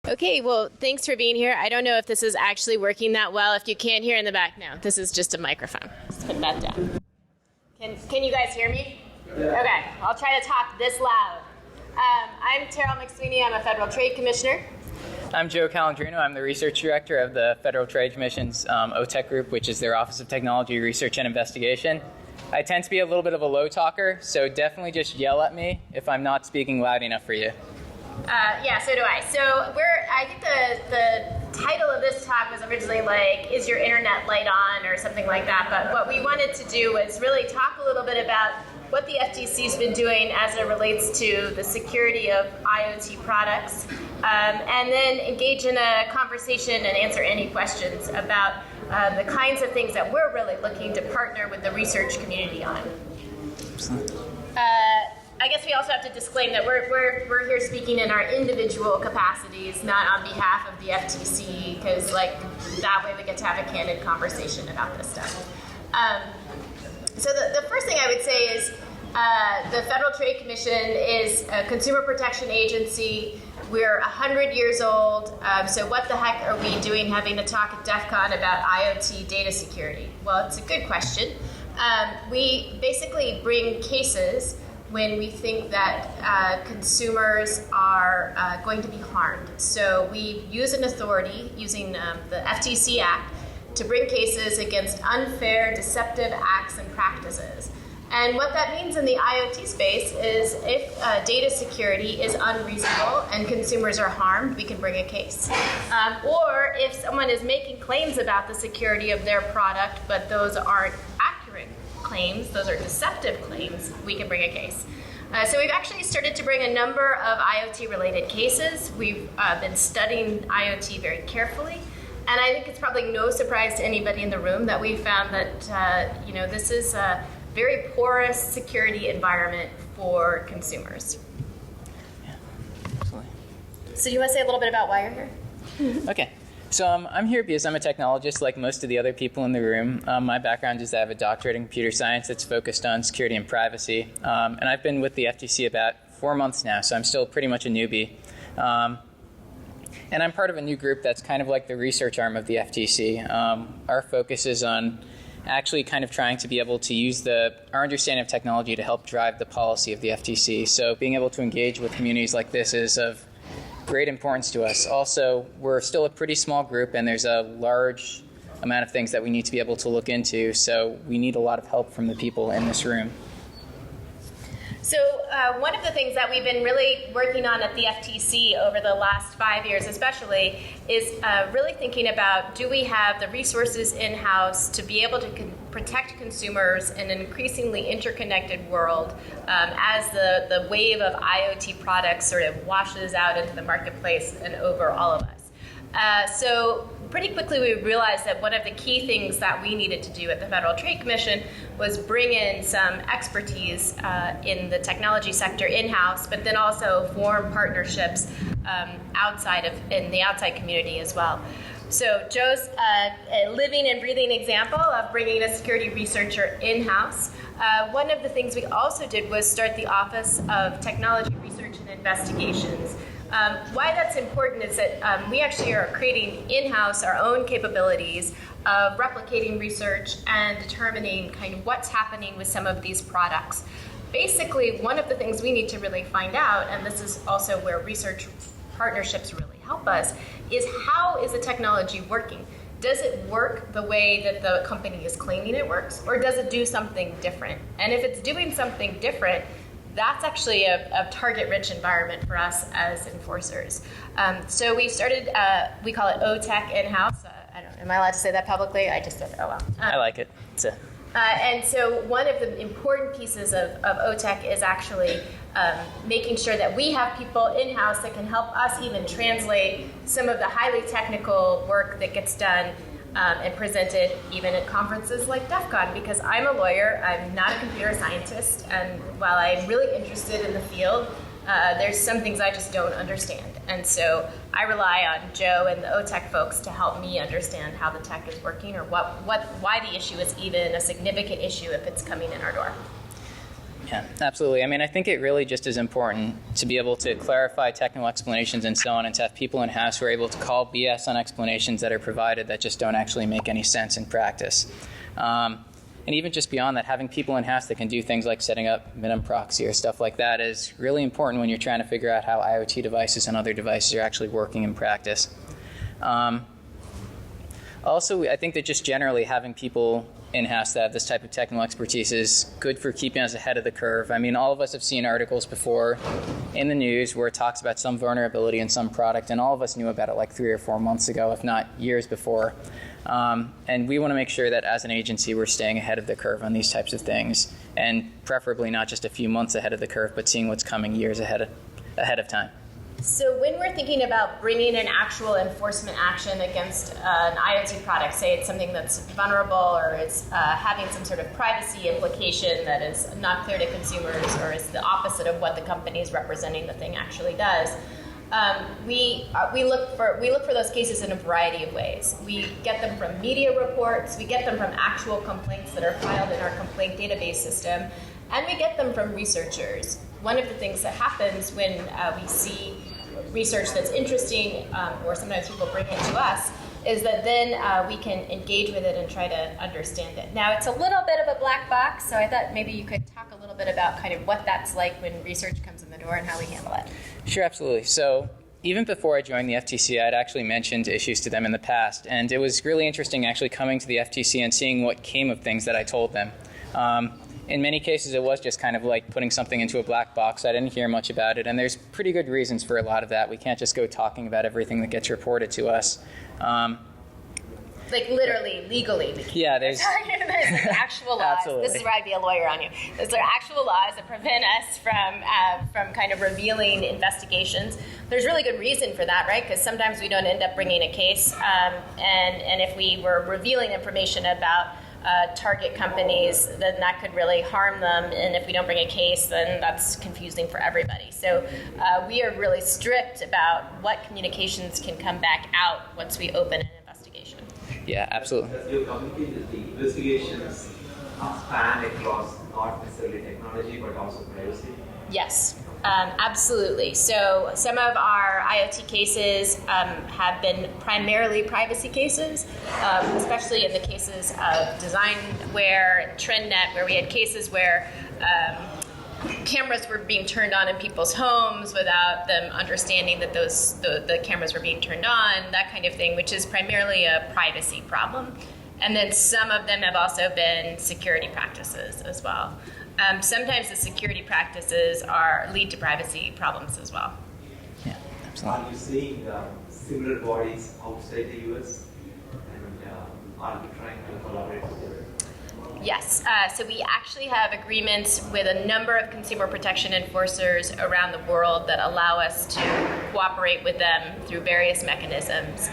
Okay, well, thanks for being here. I don't know if this is actually working that well. If you can't hear in the back now, this is just a microphone. Let's put that down. Can you guys hear me? Yeah. Okay, I'll try to talk this loud. I'm Terrell McSweeny. I'm a Federal Trade Commissioner. I'm Joe Calandrino. I'm the Research Director of the Federal Trade Commission's OTEC group, which is their Office of Technology Research and Investigation. I tend to be a little bit of a low talker, so definitely just yell at me if I'm not speaking loud enough for you. Yeah, so do I. So I think the title of this talk was originally like, is your internet light on, or something like that. But what we wanted to do was really talk a little bit about what the FTC's been doing as it relates to the security of IoT products, and then engage in a conversation and answer any questions about the kinds of things that we're really looking to partner with the research community on. I guess we also have to disclaim that we're here speaking in our individual capacities, not on behalf of the FTC, because that way we get to have a candid conversation about this stuff. So the first thing I would say is the Federal Trade Commission is a consumer protection agency. We're 100 years old, so what the heck are we doing having a talk at DEF CON about IoT data security? Well, it's a good question. We basically bring cases when we think that consumers are going to be harmed. So we use an authority using the FTC Act to bring cases against unfair, deceptive acts and practices. And what that means in the IoT space is if data security is unreasonable and consumers are harmed, we can bring a case. Or if someone is making claims about the security of their product, but those aren't accurate claims, those are deceptive claims, we can bring a case. So we've actually started to bring a number of IoT-related cases. We've been studying IoT very carefully. And I think it's probably no surprise to anybody in the room that we found that this is a very porous security environment for consumers. Yeah, absolutely. So you want to say a little bit about why you're here? Okay. So I'm here because I'm a technologist like most of the other people in the room. My background is that I have a doctorate in computer science that's focused on security and privacy. And I've been with the FTC about 4 months now, so I'm still pretty much a newbie. And I'm part of a new group that's kind of like the research arm of the FTC. Our focus is on actually kind of trying to be able to use our understanding of technology to help drive the policy of the FTC. So being able to engage with communities like this is of great importance to us. Also, we're still a pretty small group, and there's a large amount of things that we need to be able to look into, so we need a lot of help from the people in this room. So one of the things that we've been really working on at the FTC over the last 5 years especially is really thinking about, do we have the resources in-house to be able to protect consumers in an increasingly interconnected world as the wave of IoT products sort of washes out into the marketplace and over all of us. So pretty quickly we realized that one of the key things that we needed to do at the Federal Trade Commission was bring in some expertise in the technology sector in-house, but then also form partnerships in the outside community as well. So Joe's a living and breathing example of bringing a security researcher in-house. One of the things we also did was start the Office of Technology Research and Investigations. Why that's important is that we actually are creating in-house our own capabilities of replicating research and determining kind of what's happening with some of these products. Basically, one of the things we need to really find out, and this is also where research partnerships really help us, is how is the technology working? Does it work the way that the company is claiming it works, or does it do something different? And if it's doing something different, that's actually a target-rich environment for us as enforcers. So we started, we call it OTEC in-house. I don't know, am I allowed to say that publicly? I just said, oh well. I like it. And so one of the important pieces of OTEC is actually making sure that we have people in-house that can help us even translate some of the highly technical work that gets done and presented even at conferences like DEF CON, because I'm a lawyer, I'm not a computer scientist, and while I'm really interested in the field, there's some things I just don't understand. And so I rely on Joe and the OTEC folks to help me understand how the tech is working, or why the issue is even a significant issue if it's coming in our door. Yeah, absolutely. I mean, I think it really just is important to be able to clarify technical explanations and so on, and to have people in-house who are able to call BS on explanations that are provided that just don't actually make any sense in practice. And even just beyond that, having people in-house that can do things like setting up minimum proxy or stuff like that is really important when you're trying to figure out how IoT devices and other devices are actually working in practice. Also, I think that just generally having people in-house that have this type of technical expertise is good for keeping us ahead of the curve. I mean, all of us have seen articles before in the news where it talks about some vulnerability in some product, and all of us knew about it like 3 or 4 months ago, if not years before. And we want to make sure that as an agency we're staying ahead of the curve on these types of things, and preferably not just a few months ahead of the curve, but seeing what's coming years ahead of time. So when we're thinking about bringing an actual enforcement action against an IoT product, say it's something that's vulnerable or it's having some sort of privacy implication that is not clear to consumers or is the opposite of what the company is representing the thing actually does, we look for those cases in a variety of ways. We get them from media reports, we get them from actual complaints that are filed in our complaint database system, and we get them from researchers. One of the things that happens when we see research that's interesting, or sometimes people bring it to us, is that then we can engage with it and try to understand it. Now, it's a little bit of a black box, so I thought maybe you could talk a little bit about kind of what that's like when research comes in the door and how we handle it. Sure, absolutely. So even before I joined the FTC, I'd actually mentioned issues to them in the past, and it was really interesting actually coming to the FTC and seeing what came of things that I told them. In many cases, it was just kind of like putting something into a black box. I didn't hear much about it, and there's pretty good reasons for a lot of that. We can't just go talking about everything that gets reported to us. Like literally, legally. Yeah, there's actual laws. Absolutely. This is where I'd be a lawyer on you. There's actual laws that prevent us from kind of revealing investigations. There's really good reason for that, right? Because sometimes we don't end up bringing a case, and if we were revealing information about target companies, then that could really harm them, and if we don't bring a case, then that's confusing for everybody. So we are really strict about what communications can come back out once we open an investigation. Yeah, absolutely. Does your communication, the investigations span across not necessarily technology but also privacy? Yes, absolutely. So some of our IoT cases have been primarily privacy cases, especially in the cases of designware and TrendNet, where we had cases where cameras were being turned on in people's homes without them understanding that the cameras were being turned on, that kind of thing, which is primarily a privacy problem. And then some of them have also been security practices as well. Sometimes the security practices lead to privacy problems as well. Yeah, absolutely. Are you seeing similar bodies outside the US? And are you trying to collaborate with them? Yes, so we actually have agreements with a number of consumer protection enforcers around the world that allow us to cooperate with them through various mechanisms.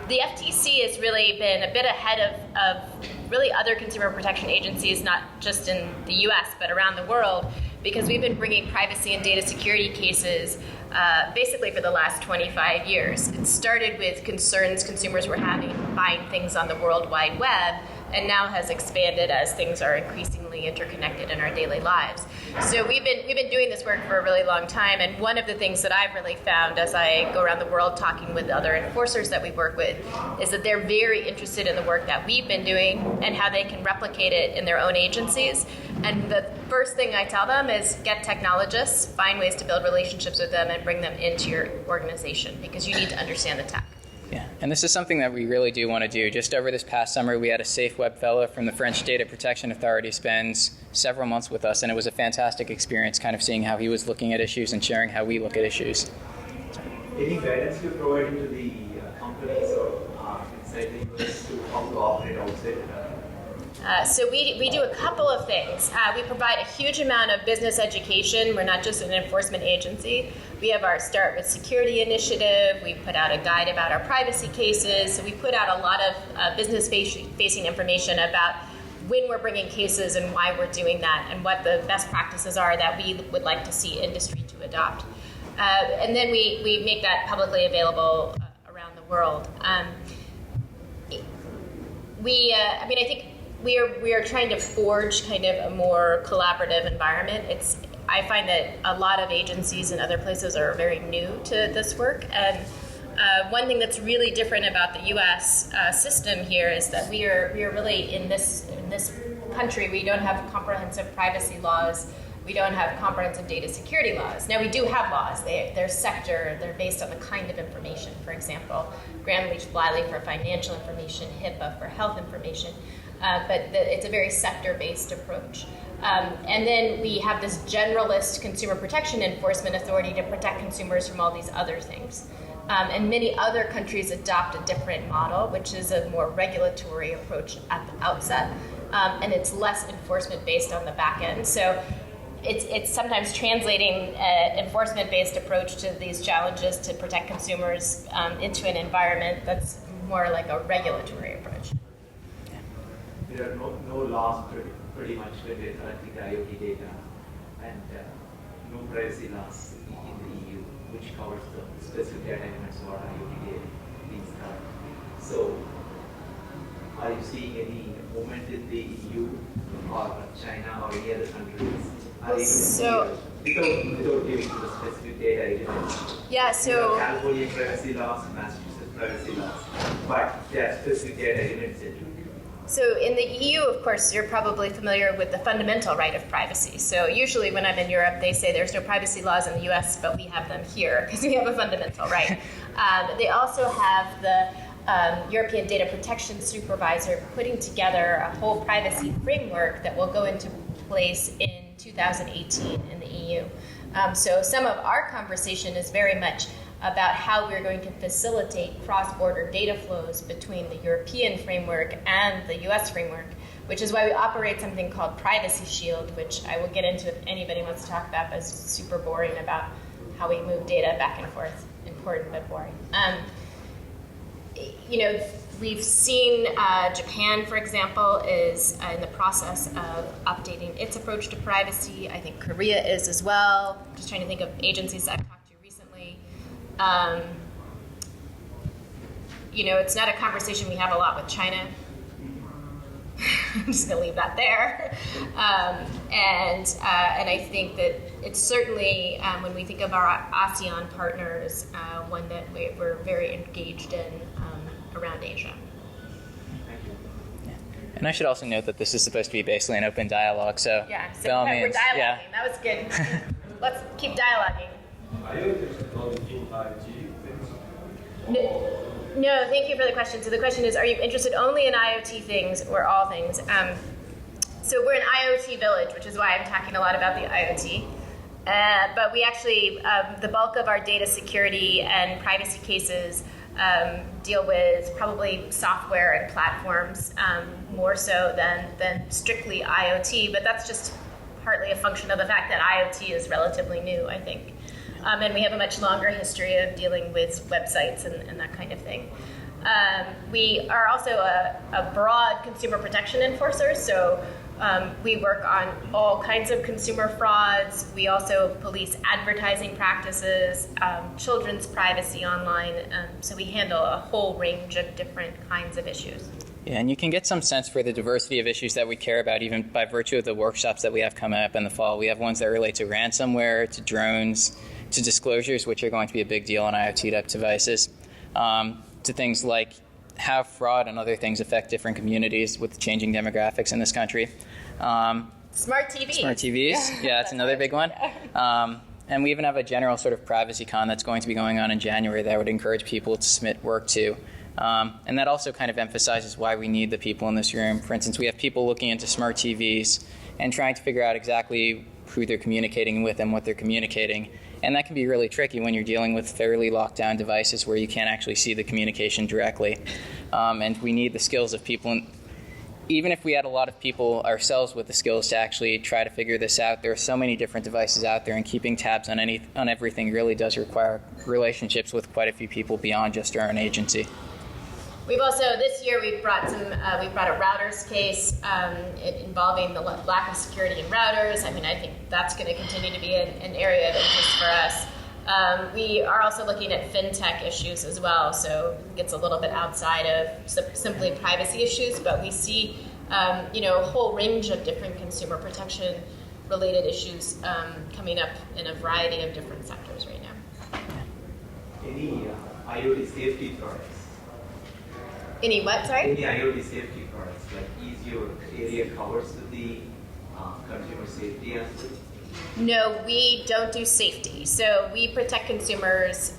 The FTC has really been a bit ahead of really other consumer protection agencies, not just in the US, but around the world, because we've been bringing privacy and data security cases basically for the last 25 years. It started with concerns consumers were having buying things on the World Wide Web, and now has expanded as things are increasingly interconnected in our daily lives. So we've been doing this work for a really long time, and one of the things that I've really found as I go around the world talking with other enforcers that we work with is that they're very interested in the work that we've been doing and how they can replicate it in their own agencies. And the first thing I tell them is get technologists, find ways to build relationships with them and bring them into your organization, because you need to understand the tech. Yeah, and this is something that we really do want to do. Just over this past summer, we had a Safe Web Fellow from the French Data Protection Authority spend several months with us, and it was a fantastic experience kind of seeing how he was looking at issues and sharing how we look at issues. Any guidance you're providing to the companies or inside the US to how to operate outside? So we do a couple of things. We provide a huge amount of business education. We're not just an enforcement agency. We have our Start with Security initiative. We put out a guide about our privacy cases. So we put out a lot of business-facing information about when we're bringing cases and why we're doing that and what the best practices are that we would like to see industry to adopt. And then we make that publicly available around the world. I think we are trying to forge kind of a more collaborative environment. I find that a lot of agencies and other places are very new to this work, and one thing that's really different about the U.S. System here is that we are really in this country. We don't have comprehensive privacy laws. We don't have comprehensive data security laws. Now we do have laws. They're sector. They're based on the kind of information. For example, Gramm-Leach-Bliley for financial information, HIPAA for health information. But it's a very sector-based approach. And then we have this generalist consumer protection enforcement authority to protect consumers from all these other things. And many other countries adopt a different model, which is a more regulatory approach at the outset. And it's less enforcement based on the back end. So it's sometimes translating an enforcement-based approach to these challenges to protect consumers into an environment that's more like a regulatory approach. There are no laws pretty much related to IoT data, and no privacy laws in the EU, which covers the specific data elements or IoT data being covered. So, are you seeing any movement in the EU or China or any other countries? Without giving to the specific data elements. Yeah, so California privacy laws, Massachusetts privacy laws, but there are specific data elements in it. So in the EU, of course, you're probably familiar with the fundamental right of privacy. So usually when I'm in Europe, they say there's no privacy laws in the US, but we have them here because we have a fundamental right. They also have the European Data Protection Supervisor putting together a whole privacy framework that will go into place in 2018 in the EU. So some of our conversation is very much about how we're going to facilitate cross-border data flows between the European framework and the US framework, which is why we operate something called Privacy Shield, which I will get into if anybody wants to talk about, but it's super boring about how we move data back and forth. Important, but boring. We've seen Japan, for example, is in the process of updating its approach to privacy. I think Korea is as well. Just trying to think of agencies that I've talked to recently. It's not a conversation we have a lot with China. I'm just going to leave that there. And I think that it's certainly, when we think of our ASEAN partners, one that we're very engaged in around Asia. Yeah. And I should also note that this is supposed to be basically an open dialogue, so yeah, so we're dialoguing. Yeah. That was good. Let's keep dialoguing. Are you interested in 5G things? No, thank you for the question. So the question is, are you interested only in IoT things or all things? So we're an IoT Village, which is why I'm talking a lot about the IoT. But we actually, the bulk of our data security and privacy cases deal with probably software and platforms more so than strictly IoT. But that's just partly a function of the fact that IoT is relatively new, I think. And we have a much longer history of dealing with websites and that kind of thing. We are also a broad consumer protection enforcer, so we work on all kinds of consumer frauds. We also police advertising practices, children's privacy online, so we handle a whole range of different kinds of issues. Yeah, and you can get some sense for the diversity of issues that we care about even by virtue of the workshops that we have coming up in the fall. We have ones that relate to ransomware, to drones, to disclosures, which are going to be a big deal on IoT devices, to things like how fraud and other things affect different communities with the changing demographics in this country. Smart TVs. Smart TVs, yeah, that's another big one. And we even have a general sort of privacy con that's going to be going on in January that I would encourage people to submit work to. And that also kind of emphasizes why we need the people in this room. For instance, we have people looking into smart TVs and trying to figure out exactly who they're communicating with and what they're communicating. And that can be really tricky when you're dealing with fairly locked down devices where you can't actually see the communication directly. And we need the skills of people. And even if we had a lot of people ourselves with the skills to actually try to figure this out, there are so many different devices out there, and keeping tabs on everything really does require relationships with quite a few people beyond just our own agency. We've also, this year, we brought a routers case involving the lack of security in routers. I mean, I think that's going to continue to be an area of interest for us. We are also looking at fintech issues as well, so it gets a little bit outside of simply privacy issues, but we see a whole range of different consumer protection related issues coming up in a variety of different sectors right now. Any IoT safety products? Any what, sorry? Any IoT safety products, like is your area covers with the consumer safety aspect? No, we don't do safety. So we protect consumers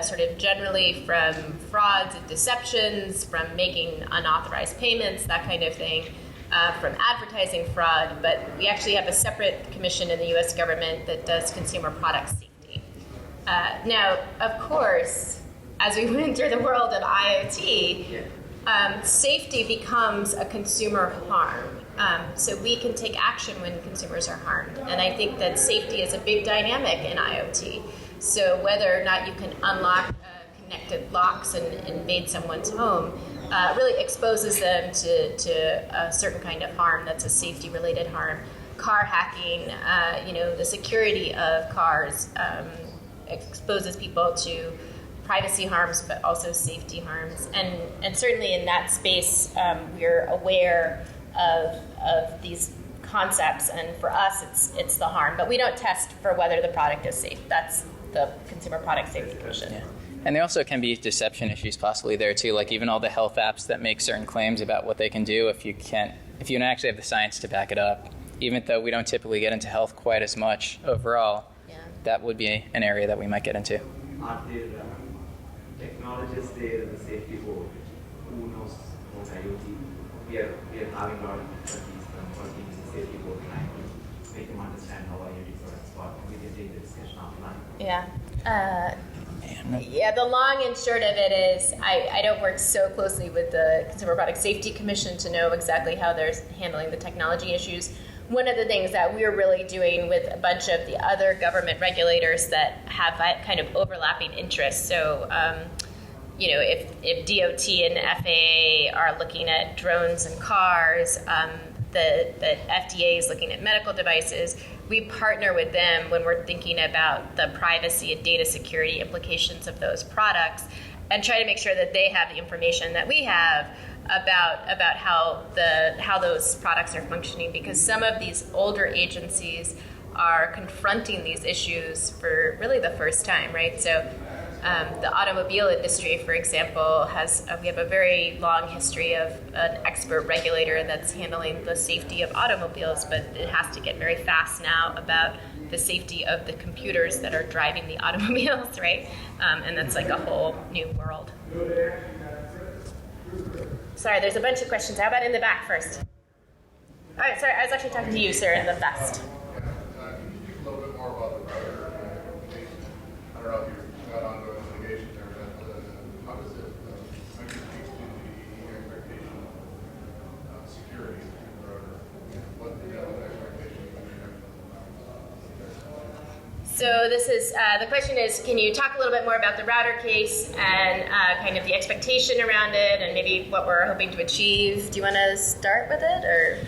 sort of generally from frauds and deceptions, from making unauthorized payments, that kind of thing, from advertising fraud. But we actually have a separate commission in the U.S. government that does consumer product safety. Now, of course, as we enter the world of IoT, safety becomes a consumer harm. So we can take action when consumers are harmed. And I think that safety is a big dynamic in IoT. So whether or not you can unlock connected locks and invade someone's home really exposes them to a certain kind of harm that's a safety-related harm. Car hacking, the security of cars exposes people to privacy harms, but also safety harms. And certainly in that space, we're aware of these concepts, and for us, it's the harm. But we don't test for whether the product is safe. That's the Consumer Product Safety Commission. Yeah. And there also can be deception issues possibly there too, like even all the health apps that make certain claims about what they can do if you don't actually have the science to back it up. Even though we don't typically get into health quite as much overall, that would be an area that we might get into. Are there technologists there in the safety board who knows about IoT? We are having a lot of difficulties from working in the safety board trying to make them understand how IoT products work. We can take the discussion offline. The long and short of it is I don't work so closely with the Consumer Product Safety Commission to know exactly how they're handling the technology issues. One of the things that we're really doing with a bunch of the other government regulators that have that kind of overlapping interests, so if DOT and FAA are looking at drones and cars, the FDA is looking at medical devices, we partner with them when we're thinking about the privacy and data security implications of those products and try to make sure that they have the information that we have about how those products are functioning, because some of these older agencies are confronting these issues for really the first time, right? So the automobile industry, for example, we have a very long history of an expert regulator that's handling the safety of automobiles, but it has to get very fast now about the safety of the computers that are driving the automobiles, right? And that's like a whole new world. Sorry, there's a bunch of questions. How about in the back first? All right, sorry, I was actually talking to you, sir, in the vest. Can you speak a little bit more about the router implementation? I don't know if you've got ongoing litigation there, but how does it speak to the expectation of security in the router? What the expectation of So this is, the question is, can you talk a little bit more about the router case and kind of the expectation around it and maybe what we're hoping to achieve? Do you want to start with it, or?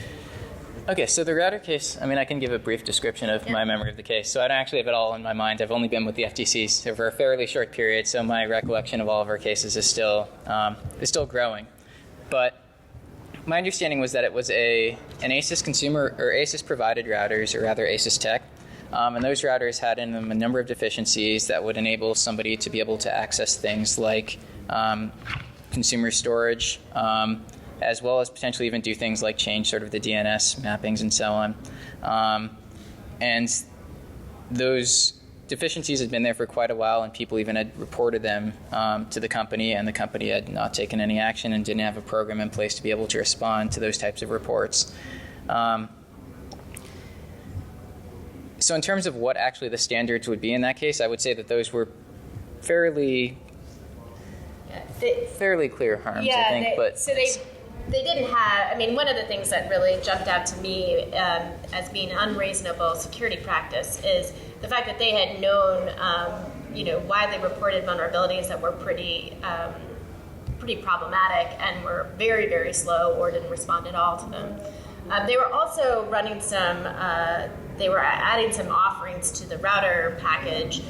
Okay, so the router case, I can give a brief description of my memory of the case. So I don't actually have it all in my mind. I've only been with the FTC for a fairly short period, so my recollection of all of our cases is still growing. But my understanding was that it was an ASUS consumer or ASUS provided routers, or rather ASUS tech. And those routers had in them a number of deficiencies that would enable somebody to be able to access things like consumer storage, as well as potentially even do things like change sort of the DNS mappings and so on. And those deficiencies had been there for quite a while, and people even had reported them to the company, and the company had not taken any action and didn't have a program in place to be able to respond to those types of reports. So in terms of what actually the standards would be in that case, I would say that those were fairly clear harms, I think. They didn't have, one of the things that really jumped out to me as being unreasonable security practice is the fact that they had known, widely reported vulnerabilities that were pretty problematic and were very, very slow or didn't respond at all to them. They were also running some they were adding some offerings to the router package,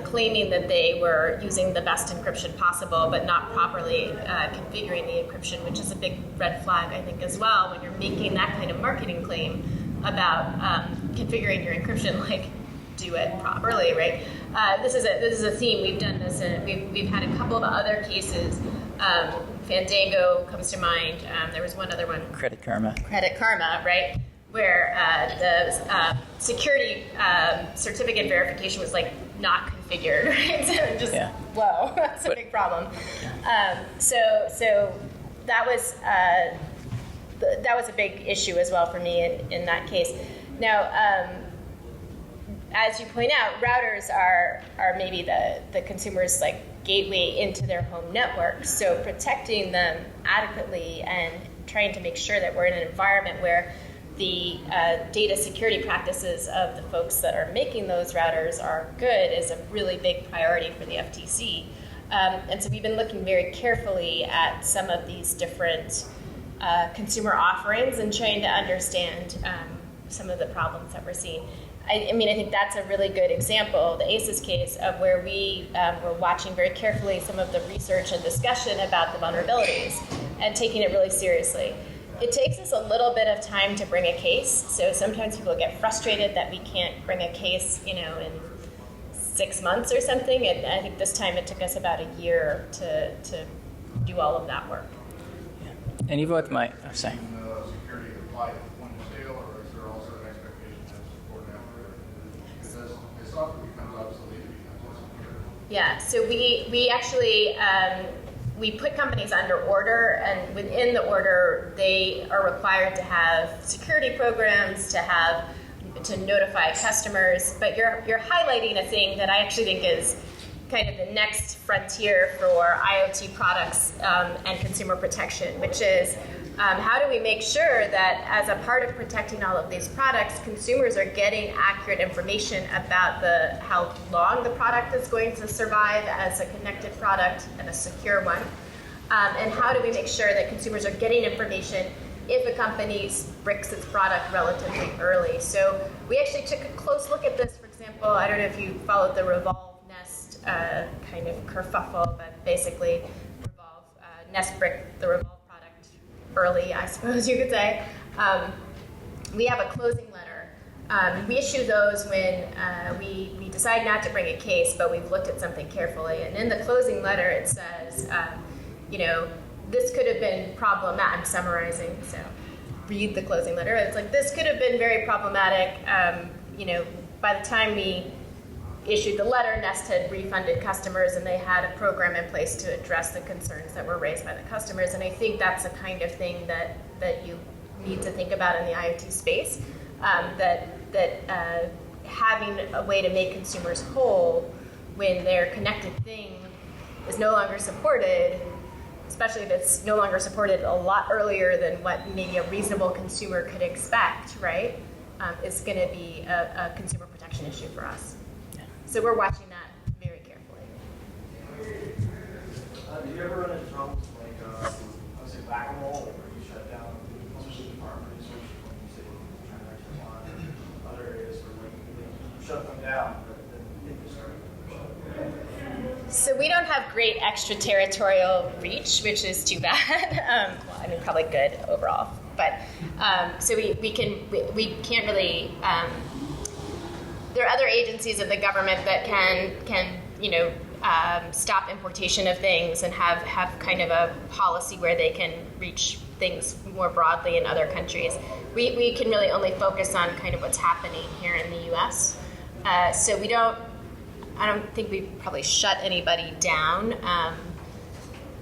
claiming that they were using the best encryption possible, but not properly configuring the encryption, which is a big red flag, I think, as well, when you're making that kind of marketing claim about configuring your encryption, like, do it properly, right? This is a theme. We've done this, and we've had a couple of other cases. Fandango comes to mind. There was one other one. Credit Karma, right? Where the security certificate verification was like not configured, right? So just whoa, that's a big problem. So that was a big issue as well for me in that case. Now, as you point out, routers are maybe the consumer's like gateway into their home network. So protecting them adequately and trying to make sure that we're in an environment where the data security practices of the folks that are making those routers are good is a really big priority for the FTC. And so we've been looking very carefully at some of these different consumer offerings and trying to understand some of the problems that we're seeing. I mean, I think that's a really good example, the ACES case, of where we were watching very carefully some of the research and discussion about the vulnerabilities and taking it really seriously. It takes us a little bit of time to bring a case, so sometimes people get frustrated that we can't bring a case, in 6 months or something, and I think this time it took us about a year to do all of that work. Yeah. And even with my, security apply at point of sale, or is there also an expectation to support after? Because as software becomes obsolete, it becomes insecure. Yeah, so we actually we put companies under order, and within the order, they are required to have security programs, to notify customers. But you're highlighting a thing that I actually think is kind of the next frontier for IoT products and consumer protection, which is how do we make sure that as a part of protecting all of these products, consumers are getting accurate information about how long the product is going to survive as a connected product and a secure one, and how do we make sure that consumers are getting information if a company bricks its product relatively early. So we actually took a close look at this. For example, I don't know if you followed the Revolve Nest kind of kerfuffle, but basically Revolve Nest bricked the Revolve early, I suppose you could say. We have a closing letter. We issue those when we decide not to bring a case, but we've looked at something carefully. And in the closing letter, it says, this could have been problematic. I'm summarizing, so read the closing letter. It's like, this could have been very problematic. By the time we issued the letter, Nest had refunded customers, and they had a program in place to address the concerns that were raised by the customers. And I think that's the kind of thing that you need to think about in the IoT space, that having a way to make consumers whole when their connected thing is no longer supported, especially if it's no longer supported a lot earlier than what maybe a reasonable consumer could expect, right, is going to be a consumer protection issue for us. So we're watching that very carefully. Do you ever run into troubles like, I would say whack-a-mole, like where you shut down, especially department research, when you say transactions on other areas where you shut them down, but then infrastructure. So we don't have great extraterritorial reach, which is too bad. Probably good overall. But so we can't really. There are other agencies of the government that can stop importation of things and have kind of a policy where they can reach things more broadly in other countries. We can really only focus on kind of what's happening here in the U.S. So I don't think we've probably shut anybody down.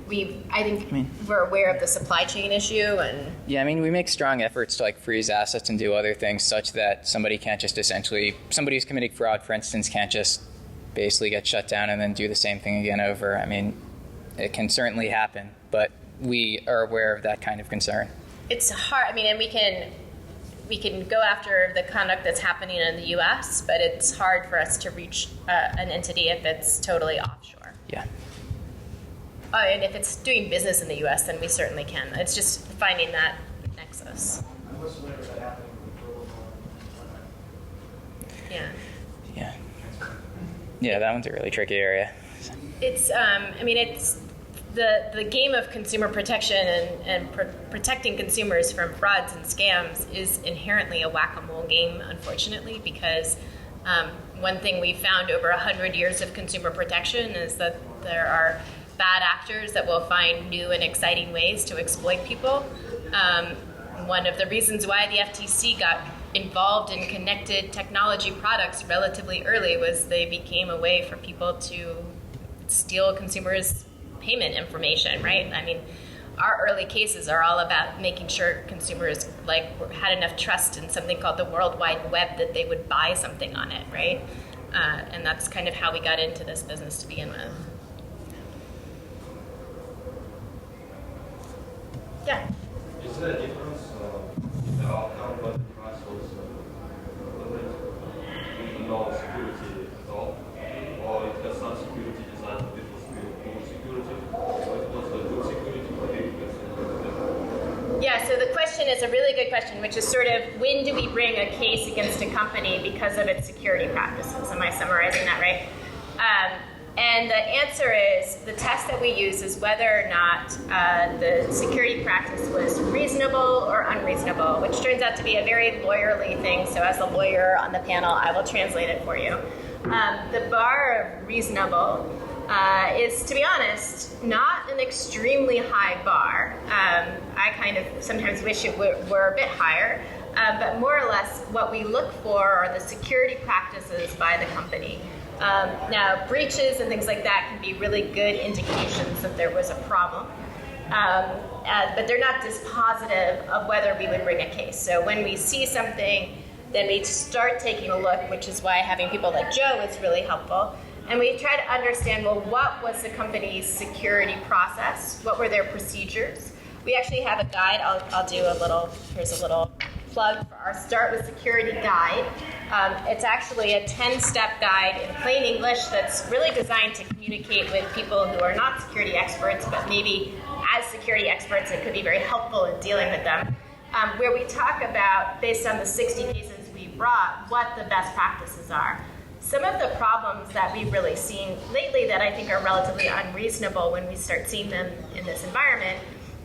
We're aware of the supply chain issue, and we make strong efforts to freeze assets and do other things such that somebody who's committing fraud, for instance, can't just basically get shut down and then do the same thing again over. It can certainly happen, but we are aware of that kind of concern. It's hard. And we can go after the conduct that's happening in the U.S., but it's hard for us to reach an entity if it's totally offshore. Yeah. And if it's doing business in the U.S., then we certainly can. It's just finding that nexus. What's the later that happening with Yeah. Yeah. Yeah, that one's a really tricky area. It's, it's the game of consumer protection and protecting consumers from frauds and scams is inherently a whack-a-mole game, unfortunately, because one thing we found over 100 years of consumer protection is that there are bad actors that will find new and exciting ways to exploit people. One of the reasons why the FTC got involved in connected technology products relatively early was they became a way for people to steal consumers' payment information, right? I mean, our early cases are all about making sure consumers had enough trust in something called the World Wide Web that they would buy something on it, right? And that's kind of how we got into this business to begin with. Yeah. Is there a difference in the outcome but the price was with no security at all? Or it has some security design but it was poor security? Or it was a good security but it was Yeah, so the question is a really good question, which is sort of when do we bring a case against a company because of its security practices? Am I summarizing that right? And the answer is the test that we use is whether or not the security practice was reasonable or unreasonable, which turns out to be a very lawyerly thing. So as a lawyer on the panel, I will translate it for you. The bar of reasonable is, to be honest, not an extremely high bar. I kind of sometimes wish it were a bit higher. But more or less what we look for are the security practices by the company. Now, breaches and things like that can be really good indications that there was a problem, but they're not dispositive of whether we would bring a case. So when we see something, then we start taking a look, which is why having people like Joe is really helpful. And we try to understand, well, what was the company's security process? What were their procedures? We actually have a guide. Here's a little plug for our Start with Security guide. It's actually a 10-step guide in plain English that's really designed to communicate with people who are not security experts, but maybe as security experts, it could be very helpful in dealing with them, where we talk about, based on the 60 cases we brought, what the best practices are. Some of the problems that we've really seen lately that I think are relatively unreasonable when we start seeing them in this environment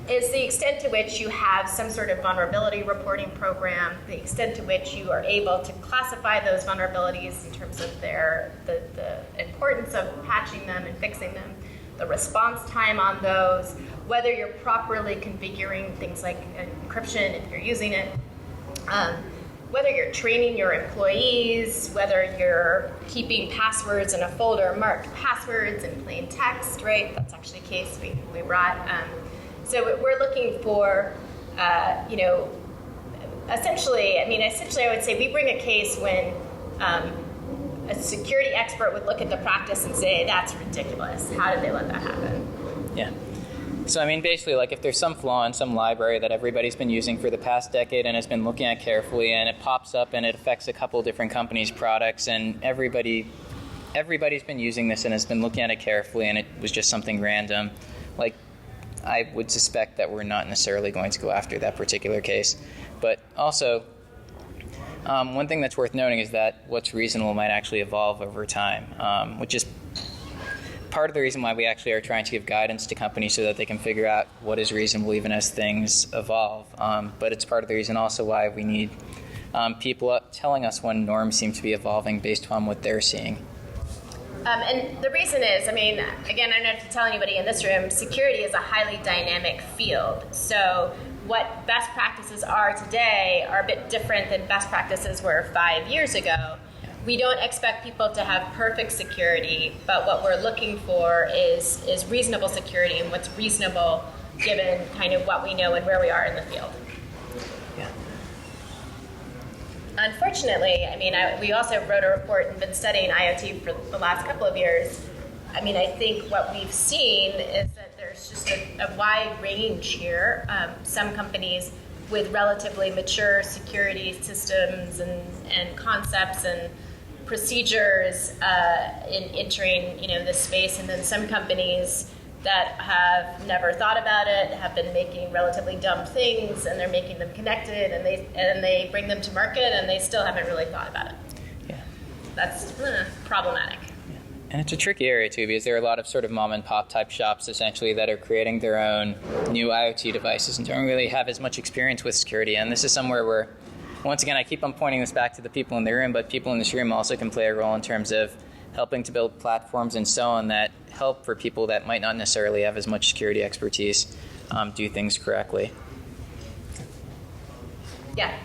is the extent to which you have some sort of vulnerability reporting program, the extent to which you are able to classify those vulnerabilities in terms of the importance of patching them and fixing them, the response time on those, whether you're properly configuring things like encryption if you're using it, whether you're training your employees, whether you're keeping passwords in a folder marked passwords in plain text, right? That's actually a case we brought. So we're looking for, essentially I would say we bring a case when a security expert would look at the practice and say, that's ridiculous. How did they let that happen? Yeah. So, basically, if there's some flaw in some library that everybody's been using for the past decade and has been looking at carefully, and it pops up and it affects a couple different companies' products, and everybody's been using this and has been looking at it carefully, and it was just something random, I would suspect that we're not necessarily going to go after that particular case. But also, one thing that's worth noting is that what's reasonable might actually evolve over time, which is part of the reason why we actually are trying to give guidance to companies so that they can figure out what is reasonable even as things evolve. But it's part of the reason also why we need people telling us when norms seem to be evolving based upon what they're seeing. And the reason is, again, I don't have to tell anybody in this room, security is a highly dynamic field. So what best practices are today are a bit different than best practices were 5 years ago. We don't expect people to have perfect security, but what we're looking for is reasonable security and what's reasonable given kind of what we know and where we are in the field. Yeah. Unfortunately, we also wrote a report and been studying IoT for the last couple of years. I think what we've seen is that there's just a wide range here. Some companies with relatively mature security systems and concepts and procedures in entering this space, and then some companies that have never thought about it, have been making relatively dumb things, and they're making them connected, and they bring them to market, and they still haven't really thought about it. Yeah. that's problematic. And it's a tricky area too, because there are a lot of sort of mom and pop type shops essentially that are creating their own new IoT devices and don't really have as much experience with security. And this is somewhere where, once again, I keep on pointing this back to the people in the room, but people in this room also can play a role in terms of helping to build platforms and so on that help for people that might not necessarily have as much security expertise do things correctly. Yeah.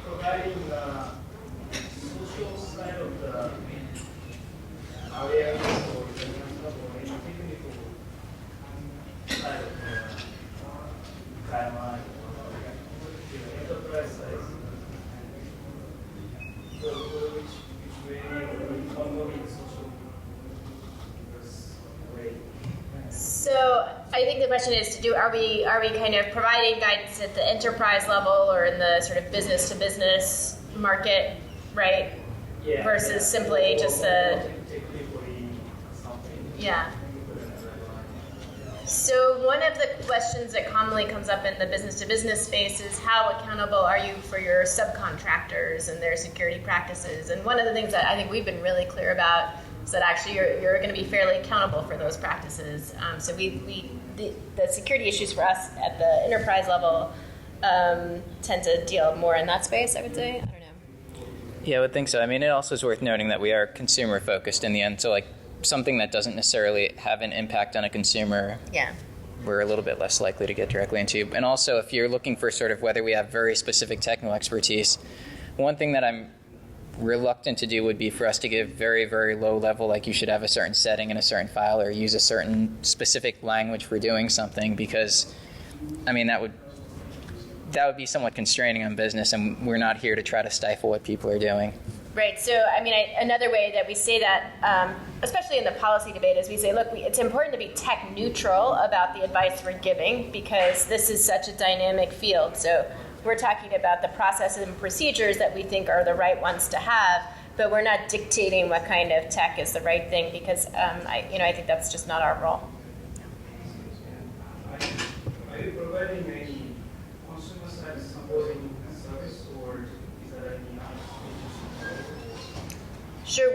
Providing the social side of the awareness or any technical side of the timeline, the enterprise side. So which way or ongoing social way? So I think the question is are we kind of providing guidance at the enterprise level or in the sort of business to business market, right? Yeah. Versus simply just a technically something. yeah. So one of the questions that commonly comes up in the business to business space is how accountable are you for your subcontractors and their security practices? And one of the things that I think we've been really clear about is that actually you're going to be fairly accountable for those practices. So the security issues for us at the enterprise level tend to deal more in that space, I would say. I don't know. Yeah, I would think so. I mean, it also is worth noting that we are consumer focused in the end. So like something that doesn't necessarily have an impact on a consumer, Yeah. we're a little bit less likely to get directly into. And also, if you're looking for sort of whether we have very specific technical expertise, one thing that I'm reluctant to do would be for us to give very, very low level, like you should have a certain setting in a certain file or use a certain specific language for doing something, because, I mean, that would be somewhat constraining on business, and we're not here to try to stifle what people are doing. Right. So, I mean, another way that we say that, especially in the policy debate, is we say, look, it's important to be tech neutral about the advice we're giving because this is such a dynamic field. So we're talking about the processes and procedures that we think are the right ones to have, but we're not dictating what kind of tech is the right thing because, I think that's just not our role. Are you providing any consumer side supporting service, or is there any Sure.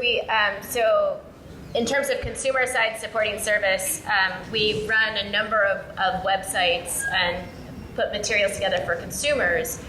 So in terms of consumer side supporting service, we run a number of websites and put materials together for consumers.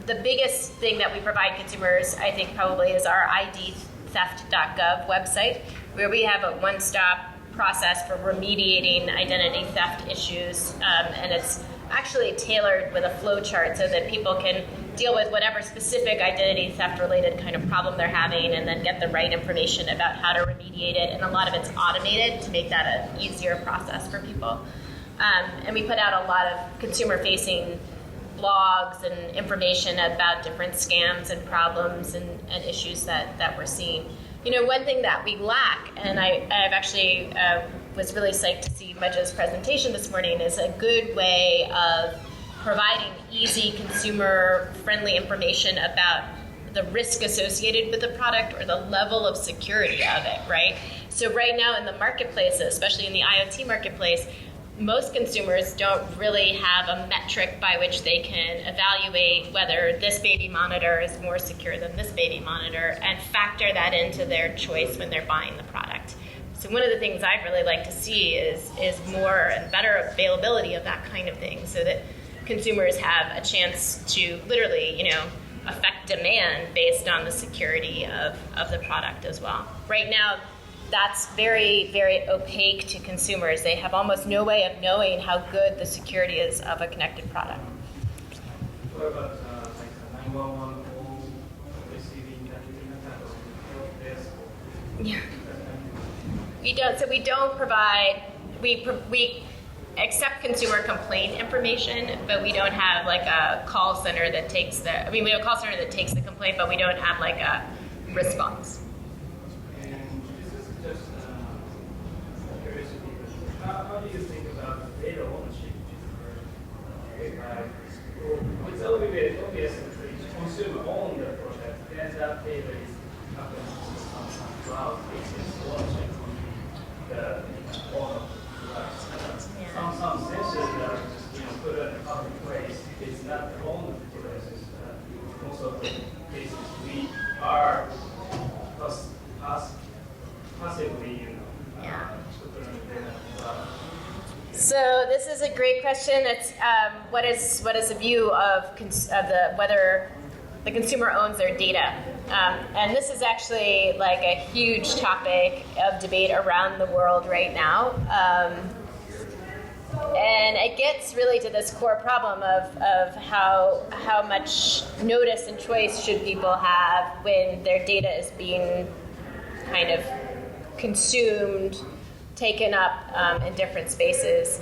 The biggest thing that we provide consumers, I think, probably is our idtheft.gov website, where we have a one-stop process for remediating identity theft issues, and it's actually tailored with a flow chart so that people can deal with whatever specific identity theft related kind of problem they're having and then get the right information about how to remediate it. And a lot of it's automated to make that an easier process for people. And we put out a lot of consumer-facing blogs and information about different scams and problems and issues that we're seeing. One thing that we lack, and I've actually was really psyched to see Mejja's presentation this morning, is a good way of providing easy consumer-friendly information about the risk associated with the product or the level of security of it, right? So right now in the marketplace, especially in the IoT marketplace, most consumers don't really have a metric by which they can evaluate whether this baby monitor is more secure than this baby monitor and factor that into their choice when they're buying the product. So one of the things I'd really like to see is more and better availability of that kind of thing so that consumers have a chance to literally, affect demand based on the security of the product as well. Right now, that's very, very opaque to consumers. They have almost no way of knowing how good the security is of a connected product. What about like a 911 call receiving that help desk? Yeah. We don't provide. We accept consumer complaint information, but we don't have like a call center that takes we have a call center that takes the complaint, but we don't have like a response. How do you think about data ownership? It's a little bit obvious that each consumer owns the product, then that data is happening on some cloud, which is ownership on the owner of the device. Some sensors that are just put it in a public place, it's not the owner of the devices. Most of the cases, we are possibly, put it in the data. So this is a great question. It's what is the view of whether the consumer owns their data, and this is actually like a huge topic of debate around the world right now, and it gets really to this core problem of how much notice and choice should people have when their data is being kind of consumed, taken up in different spaces.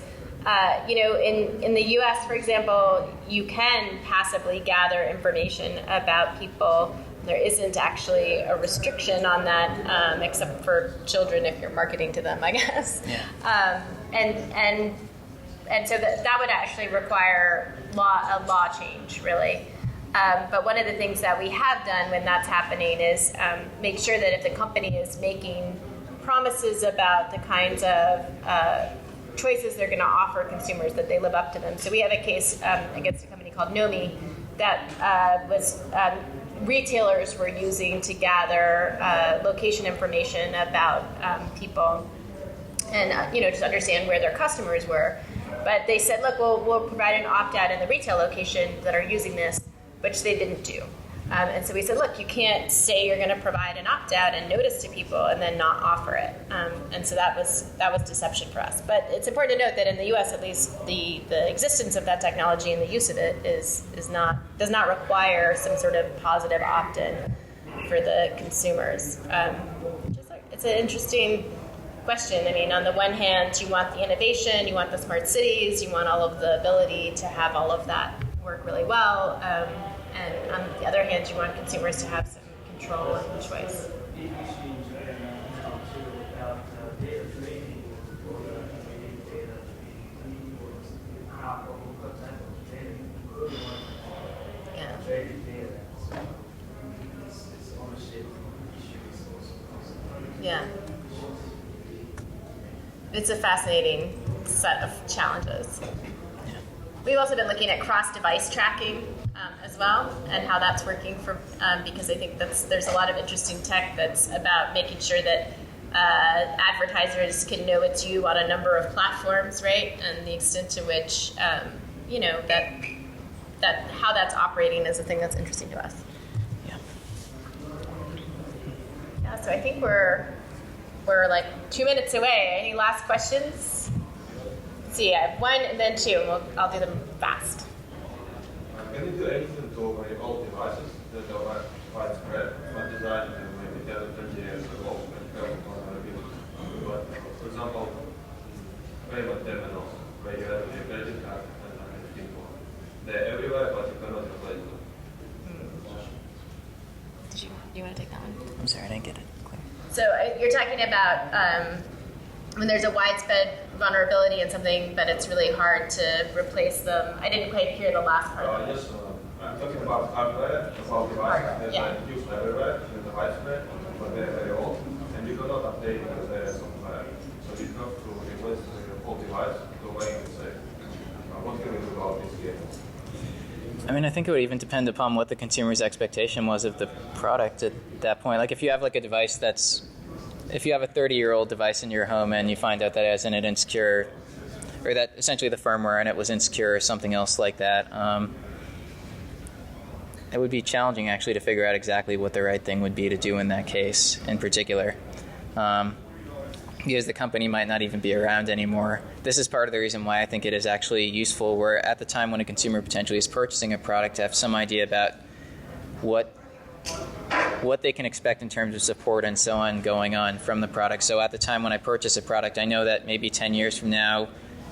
In the U.S., for example, you can passively gather information about people. There isn't actually a restriction on that, except for children if you're marketing to them, I guess. Yeah. And so that would actually require a law change, really. But one of the things that we have done when that's happening is make sure that if the company is making promises about the kinds of choices they're going to offer consumers, that they live up to them. So we have a case against a company called Nomi that was retailers were using to gather location information about people and just understand where their customers were. But they said, look, we'll provide an opt-out in the retail location that are using this, which they didn't do. And so we said, look, you can't say you're going to provide an opt-out and notice to people and then not offer it. And so that was deception for us. But it's important to note that in the U.S., at least, the existence of that technology and the use of it does not require some sort of positive opt-in for the consumers. It's an interesting question. I mean, on the one hand, you want the innovation, you want the smart cities, you want all of the ability to have all of that work really well. And on the other hand, you want consumers to have some control and choice. Yeah. It's a fascinating set of challenges. We've also been looking at cross-device tracking as well, and how that's working because I think there's a lot of interesting tech that's about making sure that advertisers can know it's you on a number of platforms, right? And the extent to which that how that's operating is a thing that's interesting to us. Yeah. So I think we're like 2 minutes away. Any last questions? Let's see, I have one and then two, and I'll do them fast. Can you do anything to all devices that are widespread, not designed maybe 10 or 20 years ago, but for example, payment terminals, where you have a credit card and people. They're everywhere, but you cannot replace them. Do you want to take that one? I'm sorry, I didn't get it clear. So you're talking about when there's a widespread vulnerability in something, but it's really hard to replace them. I didn't quite hear the last part of it. Yes, I'm talking about hardware, about devices that are used everywhere, they're widespread, but they're very old, and you cannot update the software. So you have to replace the whole device to make it safe. What can we do about this game? I mean, I think it would even depend upon what the consumer's expectation was of the product at that point. Like if you have like a device if you have a 30-year-old device in your home and you find out that it has an insecure, or that essentially the firmware in it was insecure or something else like that, it would be challenging actually to figure out exactly what the right thing would be to do in that case in particular. Because the company might not even be around anymore. This is part of the reason why I think it is actually useful where at the time when a consumer potentially is purchasing a product to have some idea about what they can expect in terms of support and so on going on from the product. So at the time when I purchase a product, I know that maybe 10 years from now,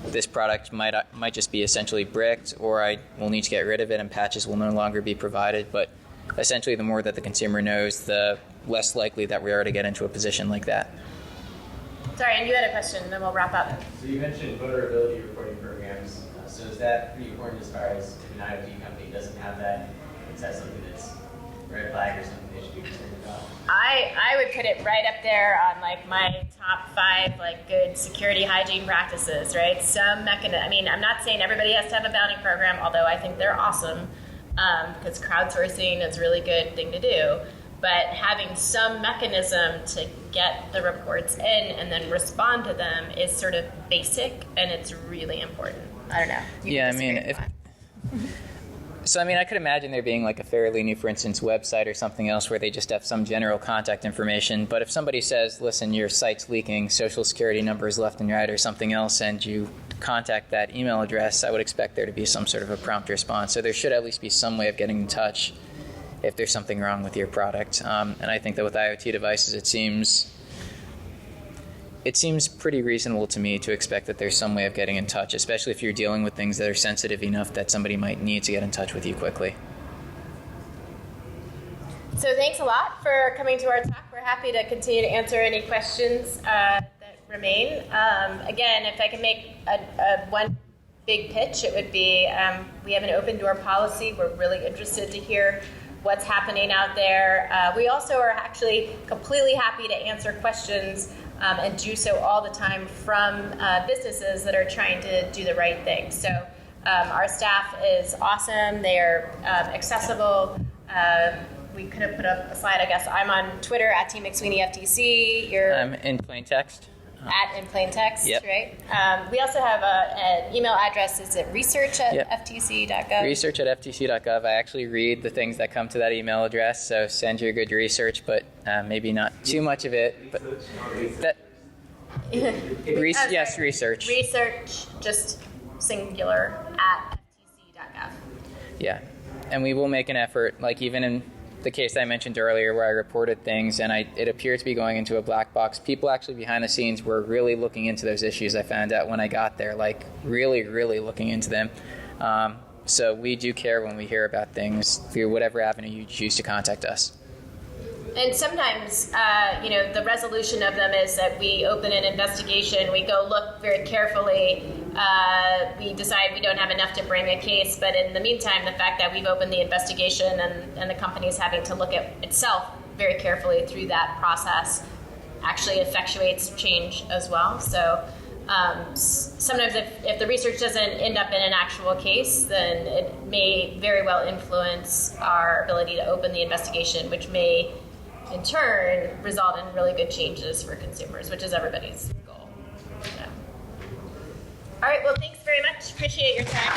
this product might just be essentially bricked, or I will need to get rid of it and patches will no longer be provided. But essentially the more that the consumer knows, the less likely that we are to get into a position like that. Sorry, and you had a question, then we'll wrap up. So you mentioned vulnerability reporting programs. So is that pretty important as far as if an IoT company doesn't have that? Is that something that's red flag or something they should be concerned about? I I would put it right up there on like my top 5 like good security hygiene practices, right? Some mechanism. I mean, I'm not saying everybody has to have a bounty program, although I think they're awesome because crowdsourcing is a really good thing to do. But having some mechanism to get the reports in and then respond to them is sort of basic, and it's really important. I don't know. Yeah, I mean, I could imagine there being like a fairly new, for instance, website or something else where they just have some general contact information. But if somebody says, listen, your site's leaking social security numbers left and right or something else, and you contact that email address, I would expect there to be some sort of a prompt response. So there should at least be some way of getting in touch if there's something wrong with your product. And I think that with IoT devices, it seems pretty reasonable to me to expect that there's some way of getting in touch, especially if you're dealing with things that are sensitive enough that somebody might need to get in touch with you quickly. So thanks a lot for coming to our talk. We're happy to continue to answer any questions that remain. Again, if I can make one big pitch, it would be we have an open door policy. We're really interested to hear what's happening out there. We also are actually completely happy to answer questions and do so all the time from businesses that are trying to do the right thing. So our staff is awesome. They are accessible. We could have put up a slide, I guess. I'm on Twitter at Team McSweeny FTC. You're I'm in plain text. at in plain text, Yep. right? We also have an email address. Is it research@ftc.gov? Research@ftc.gov. I actually read the things that come to that email address, so send your good research, but maybe not too much of it. But that, yes, research. Research, just singular, at ftc.gov. Yeah, and we will make an effort, like even in the case I mentioned earlier where I reported things and it appeared to be going into a black box, people actually behind the scenes were really looking into those issues. I found out when I got there, like really, really looking into them. So we do care when we hear about things through whatever avenue you choose to contact us. And sometimes, the resolution of them is that we open an investigation, we go look very carefully, we decide we don't have enough to bring a case, but in the meantime, the fact that we've opened the investigation and the company is having to look at itself very carefully through that process actually effectuates change as well. So sometimes if the research doesn't end up in an actual case, then it may very well influence our ability to open the investigation, which may in turn result in really good changes for consumers, which is everybody's goal. So. All right, well, thanks very much. Appreciate your time.